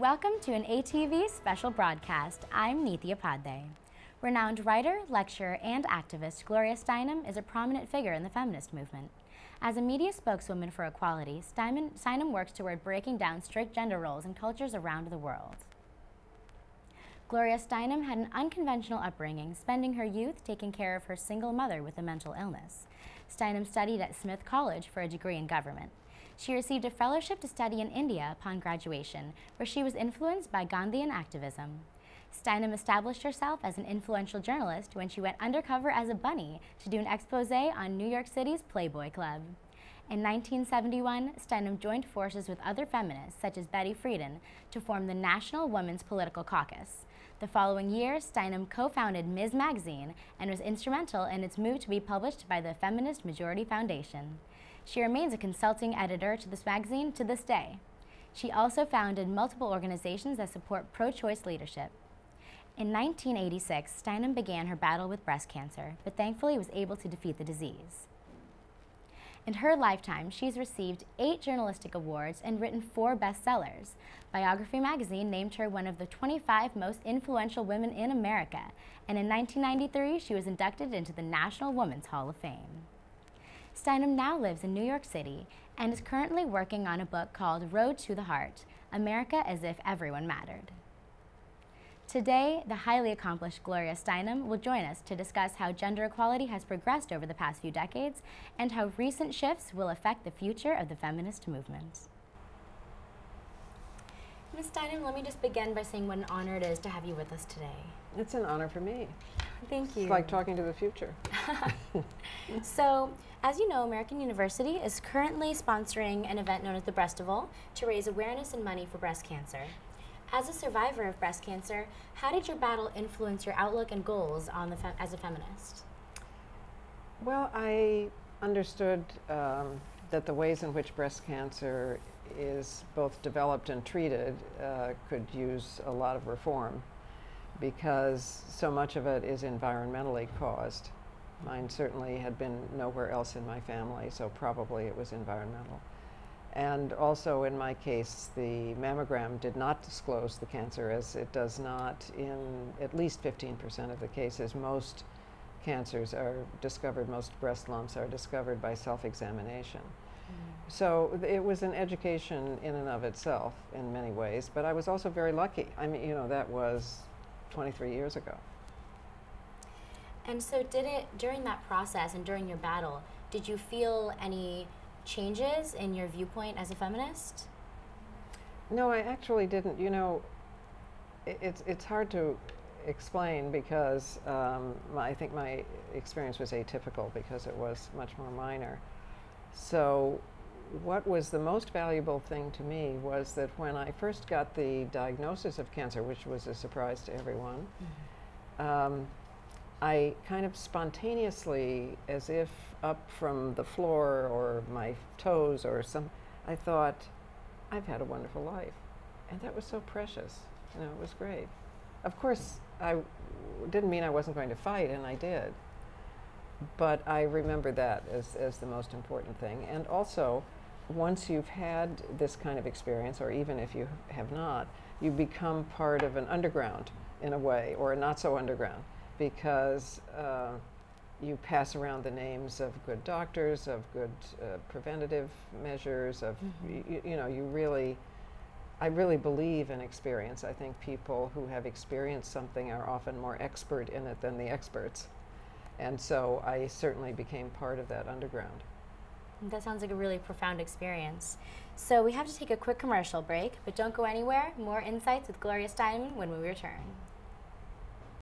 Welcome to an ATV Special Broadcast. I'm Neeti Upadhye. Renowned writer, lecturer, and activist Gloria Steinem is a prominent figure in the feminist movement. As a media spokeswoman for equality, Steinem works toward breaking down strict gender roles in cultures around the world. Gloria Steinem had an unconventional upbringing, spending her youth taking care of her single mother with a mental illness. Steinem studied at Smith College for a degree in government. She received a fellowship to study in India upon graduation, where she was influenced by Gandhian activism. Steinem established herself as an influential journalist when she went undercover as a bunny to do an expose on New York City's Playboy Club. In 1971, Steinem joined forces with other feminists, such as Betty Friedan, to form the National Women's Political Caucus. The following year, Steinem co-founded Ms. Magazine and was instrumental in its move to be published by the Feminist Majority Foundation. She remains a consulting editor to this magazine to this day. She also founded multiple organizations that support pro-choice leadership. In 1986, Steinem began her battle with breast cancer, but thankfully was able to defeat the disease. In her lifetime, she's received 8 journalistic awards and written 4 bestsellers. Biography magazine named her one of the 25 most influential women in America, and in 1993, she was inducted into the National Women's Hall of Fame. Steinem now lives in New York City and is currently working on a book called Road to the Heart: America as If Everyone Mattered. Today, the highly accomplished Gloria Steinem will join us to discuss how gender equality has progressed over the past few decades and how recent shifts will affect the future of the feminist movement. Ms. Steinem, let me just begin by saying what an honor it is to have you with us today. It's an honor for me. Thank you. It's like talking to the future. So, as you know, American University is currently sponsoring an event known as the Breastival to raise awareness and money for breast cancer. As a survivor of breast cancer, how did your battle influence your outlook and goals on as a feminist? Well, I understood that the ways in which breast cancer is both developed and treated could use a lot of reform, because so much of it is environmentally caused. Mine certainly had been nowhere else in my family, so probably it was environmental. And also in my case, the mammogram did not disclose the cancer, as it does not in at least 15% of the cases. Most cancers are discovered, most breast lumps are discovered by self-examination. So it was an education in and of itself in many ways, but I was also very lucky. I mean, you know, that was 23 years ago. And so during that process and during your battle, did you feel any changes in your viewpoint as a feminist? No, I actually didn't. You know, it's hard to explain because I think my experience was atypical because it was much more minor. So what was the most valuable thing to me was that when I first got the diagnosis of cancer, which was a surprise to everyone, I kind of spontaneously, as if up from the floor or my toes or I thought, I've had a wonderful life. And that was so precious. You know, it was great. Of course, I didn't mean I wasn't going to fight, and I did. But I remember that as the most important thing. And also, once you've had this kind of experience, or even if you have not, you become part of an underground in a way, or a not so underground, because you pass around the names of good doctors, of good preventative measures, of, you know, I really believe in experience. I think people who have experienced something are often more expert in it than the experts. And so I certainly became part of that underground. That sounds like a really profound experience. So we have to take a quick commercial break, but don't go anywhere. More insights with Gloria Steinem when we return.